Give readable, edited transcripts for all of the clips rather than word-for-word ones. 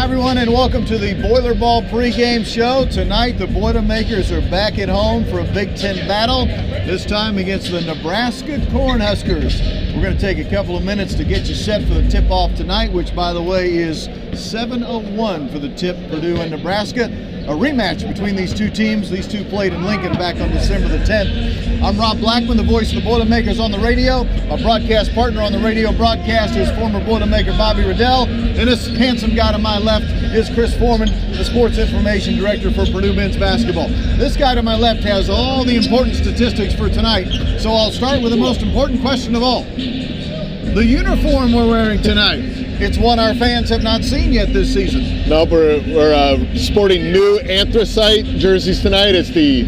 everyone, and welcome to the Boiler Ball pregame show. Tonight, the Boilermakers are back at home for a Big Ten battle, this time against the Nebraska Cornhuskers. We're going to take a couple of minutes to get you set for the tip-off tonight, which, by the way, is 7:01 for the tip, Purdue and Nebraska. A rematch between these two teams. These two played in Lincoln back on December the 10th. I'm Rob Blackman, the voice of the Boilermakers on the radio. Our broadcast partner on the radio broadcast is former Boilermaker Bobby Riddell. And this handsome guy to my left is Chris Forman, the sports information director for Purdue men's basketball. This guy to my left has all the important statistics for tonight. So I'll start with the most important question of all. The uniform we're wearing tonight. It's one our fans have not seen yet this season. Nope, we're sporting new anthracite jerseys tonight. It's the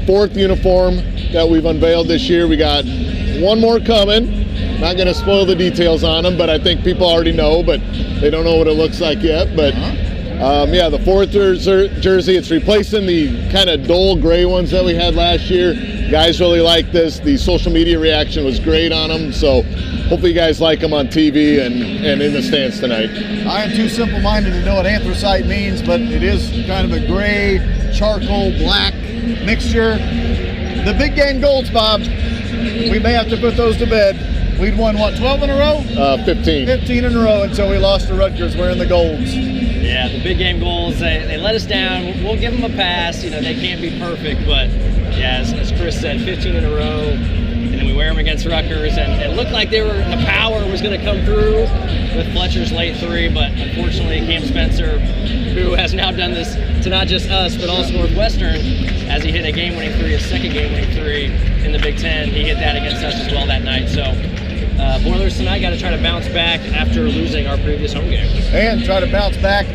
fourth uniform that we've unveiled this year. We got one more coming. Not going to spoil the details on them, but I think people already know, but they don't know what it looks like yet. But yeah, the fourth jersey, it's replacing the kind of dull gray ones that we had last year. Guys really like this. The social media reaction was great on them, so hopefully you guys like them on TV and in the stands tonight. I am too simple-minded to know what anthracite means, but it is kind of a gray, charcoal, black mixture. The big game golds, Bob, we may have to put those to bed. We'd won, what, 12 in a row? 15. 15 in a row until we lost to Rutgers wearing the golds. Yeah, the big game goals, they let us down. We'll give them a pass. You know, they can't be perfect, but yeah, as Chris said, 15 in a row. And then we wear them against Rutgers, and it looked like the power was going to come through with Fletcher's late three, but unfortunately Cam Spencer, who has now done this to not just us, but also Northwestern, as he hit a game-winning three, his second game-winning three in the Big Ten. He hit that against us as well that night. So Boilers tonight got to try to bounce back after losing our previous home game. And try to bounce back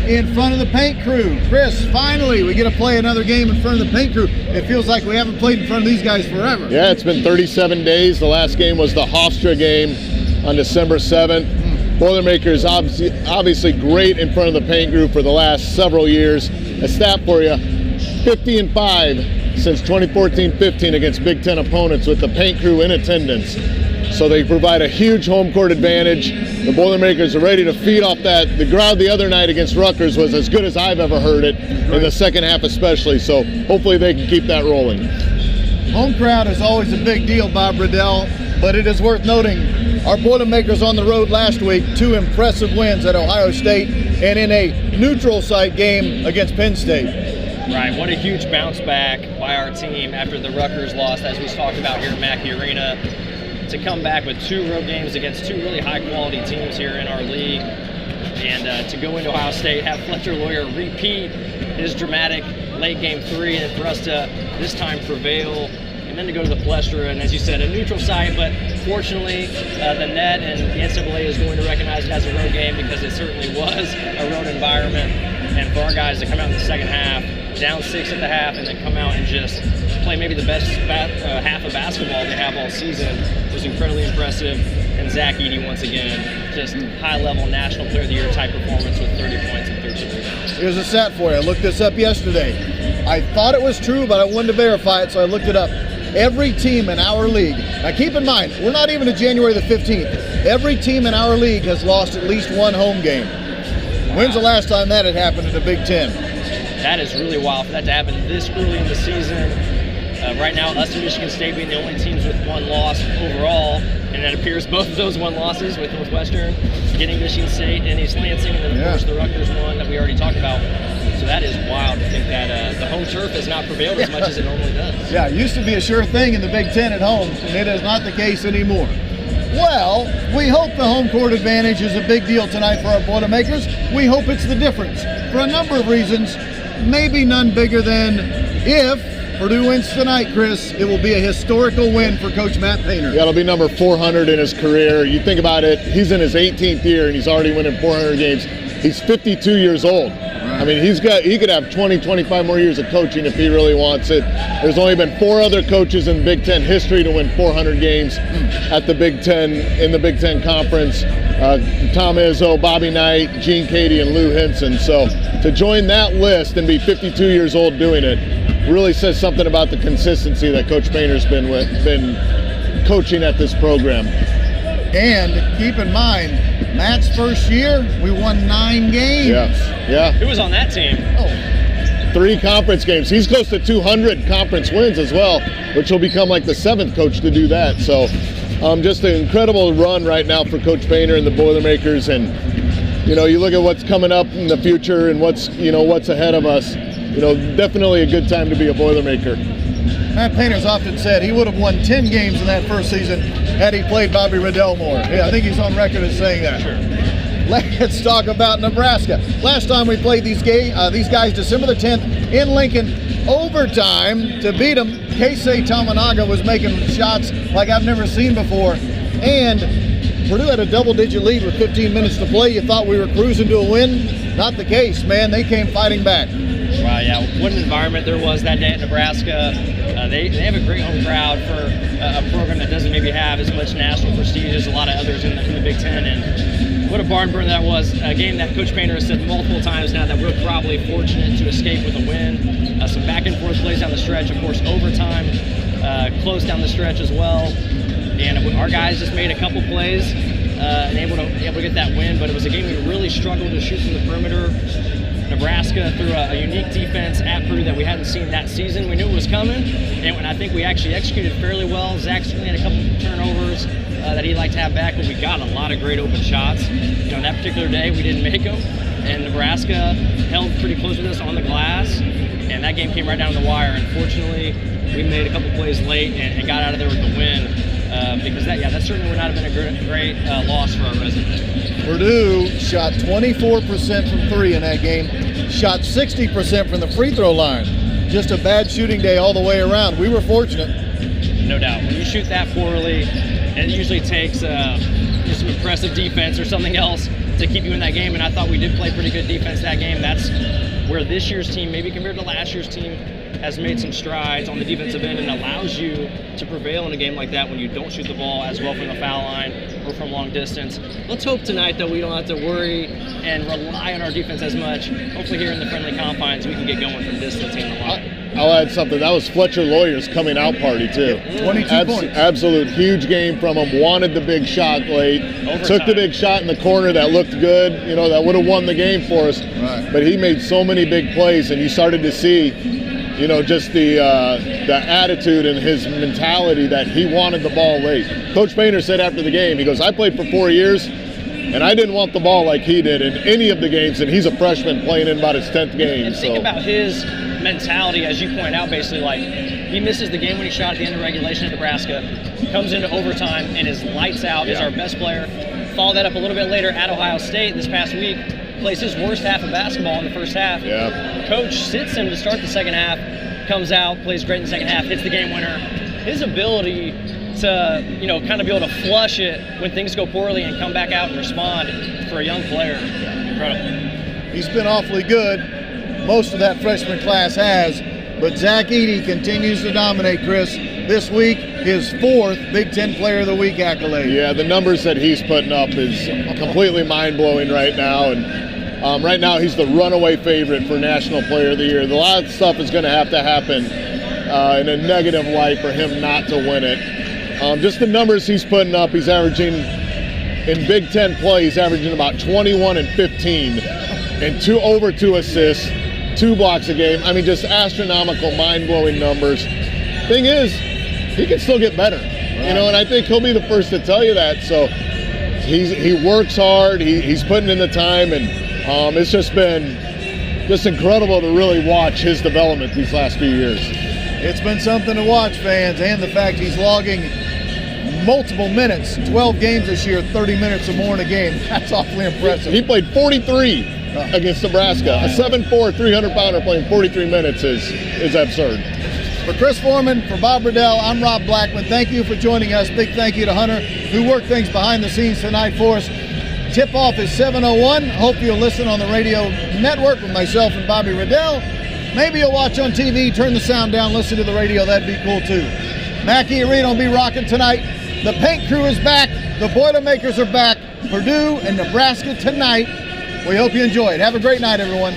in front of the paint crew. Chris, finally we get to play another game in front of the paint crew. It feels like we haven't played in front of these guys forever. Yeah, it's been 37 days. The last game was the Hofstra game on December 7th. Boilermakers obviously great in front of the paint crew for the last several years. A stat for you, 50-5 since 2014-15 against Big Ten opponents with the paint crew in attendance. So they provide a huge home court advantage. The Boilermakers are ready to feed off that. The crowd the other night against Rutgers was as good as I've ever heard it, in the second half especially. So hopefully they can keep that rolling. Home crowd is always a big deal, Bob Riddell, but it is worth noting our Boilermakers on the road last week, 2 impressive wins at Ohio State and in a neutral site game against Penn State. Right, what a huge bounce back by our team after the Rutgers loss, as we talked about here at Mackey Arena. To come back with 2 road games against 2 really high-quality teams here in our league, and to go into Ohio State, have Fletcher Lawyer repeat his dramatic late game 3, and for us to this time prevail, and then to go to the Palestra, and as you said, a neutral site, but fortunately the net and the NCAA is going to recognize it as a road game because it certainly was a road environment, and for our guys to come out in the second half, down 6 at the half, and then come out and just play maybe the best half of basketball they have all season was incredibly impressive. And Zach Edey, once again, just high-level National Player of the Year type performance with 30 points and 13 rebounds. Here's a stat for you. I looked this up yesterday. I thought it was true, but I wanted to verify it, so I looked it up. Every team in our league, now keep in mind, we're not even to January the 15th. Every team in our league has lost at least 1 home game. Wow. When's the last time that had happened in the Big Ten? That is really wild for that to happen this early in the season. Right now, us and Michigan State being the only teams with 1 loss overall, and it appears both of those 1 losses with Northwestern, getting Michigan State and East Lansing, and then of course the Rutgers one that we already talked about. So that is wild to think that the home turf has not prevailed as much as it normally does. Yeah, it used to be a sure thing in the Big Ten at home, and it is not the case anymore. Well, we hope the home court advantage is a big deal tonight for our Boilermakers. We hope it's the difference for a number of reasons, maybe none bigger than if Purdue wins tonight, Chris, it will be a historical win for Coach Matt Painter. Yeah, it'll be number 400 in his career. You think about it, he's in his 18th year and he's already winning 400 games. He's 52 years old. Right. I mean, he could have 20, 25 more years of coaching if he really wants it. There's only been 4 other coaches in Big Ten history to win 400 games at the Big Ten, in the Big Ten Conference. Tom Izzo, Bobby Knight, Gene Cady, and Lou Henson. So to join that list and be 52 years old doing it really says something about the consistency that Coach Painter's been coaching at this program. And keep in mind, Matt's first year, we won 9 games. Yeah. Who was on that team? 3 conference games. He's close to 200 conference wins as well, which will become like the 7th coach to do that. So just an incredible run right now for Coach Painter and the Boilermakers. And, you know, you look at what's coming up in the future and what's ahead of us, you know, definitely a good time to be a Boilermaker. Matt Painter's often said he would have won 10 games in that first season had he played Bobby Riddell more. Yeah, I think he's on record as saying that. Sure. Let's talk about Nebraska. Last time we played these guys, December the 10th in Lincoln, overtime to beat them. Keisei Tamanaga was making shots like I've never seen before. And Purdue had a double-digit lead with 15 minutes to play. You thought we were cruising to a win? Not the case, man. They came fighting back. Wow, yeah. What an environment there was that day at Nebraska. They have a great home crowd for a program that doesn't maybe have as much national prestige as a lot of others in the Big Ten. And what a barn burner that was. A game that Coach Painter has said multiple times now that we're probably fortunate to escape with a win. Some back and forth plays down the stretch, of course, overtime, close down the stretch as well. And our guys just made a couple plays and able to get that win. But it was a game we really struggled to shoot from the perimeter. Nebraska threw a unique defense at Purdue that we hadn't seen that season. We knew it was coming, and I think we actually executed fairly well. Zach certainly had a couple turnovers that he'd like to have back, but we got a lot of great open shots. You know, that particular day we didn't make them, and Nebraska held pretty close with us on the glass, and that game came right down to the wire. Unfortunately, we made a couple plays late and got out of there with the win. Because that certainly would not have been a great loss for our resume. Purdue shot 24% from 3 in that game, shot 60% from the free throw line. Just a bad shooting day all the way around. We were fortunate. No doubt. When you shoot that poorly, it usually takes some impressive defense or something else to keep you in that game, and I thought we did play pretty good defense that game. That's where this year's team, maybe compared to last year's team, has made some strides on the defensive end and allows you to prevail in a game like that when you don't shoot the ball as well from the foul line or from long distance. Let's hope tonight that we don't have to worry and rely on our defense as much. Hopefully here in the friendly confines we can get going from distance and the line. I'll add something. That was Fletcher Lawyer's coming out party too. 22 points. Absolute huge game from him. Wanted the big shot late. Overtime. Took the big shot in the corner that looked good. You know, that would have won the game for us. Right. But he made so many big plays, and you started to see, you know, just the attitude and his mentality that he wanted the ball late. Coach Painter said after the game, he goes, I played for 4 years, and I didn't want the ball like he did in any of the games, and he's a freshman playing in about his 10th game. And think about his mentality, as you point out, basically, like, he misses the game-winning shot at the end of regulation at Nebraska, comes into overtime, and is lights out, is our best player. Follow that up a little bit later at Ohio State this past week, plays his worst half of basketball in the first half. Yeah. Coach sits him to start the second half, comes out, plays great in the second half, hits the game winner. His ability to, you know, kind of be able to flush it when things go poorly and come back out and respond for a young player, incredible. He's been awfully good. Most of that freshman class has, but Zach Edey continues to dominate, Chris. This week, his 4th Big Ten Player of the Week accolade. Yeah, the numbers that he's putting up is completely mind-blowing right now, and right now he's the runaway favorite for National Player of the Year. A lot of stuff is going to happen in a negative light for him not to win it. Just the numbers he's putting up, he's averaging, in Big Ten play, he's averaging about 21 and 15, and over 2 assists, 2 blocks a game. I mean, just astronomical, mind-blowing numbers. Thing is, he can still get better, you know, and I think he'll be the first to tell you that. So he works hard, he's putting in the time, and it's just been incredible to really watch his development these last few years. It's been something to watch, fans, and the fact he's logging multiple minutes, 12 games this year, 30 minutes or more in a game. That's awfully impressive. He played 43 against Nebraska. A 7'4", 300-pounder playing 43 minutes is absurd. For Chris Forman, for Bob Riddell, I'm Rob Blackman. Thank you for joining us. Big thank you to Hunter, who worked things behind the scenes tonight for us. Tip-off is 7:01. Hope you'll listen on the radio network with myself and Bobby Riddell. Maybe you'll watch on TV, turn the sound down, listen to the radio. That'd be cool, too. Mackey Arena will be rocking tonight. The paint crew is back. The Boilermakers are back. Purdue and Nebraska tonight. We hope you enjoy it. Have a great night, everyone.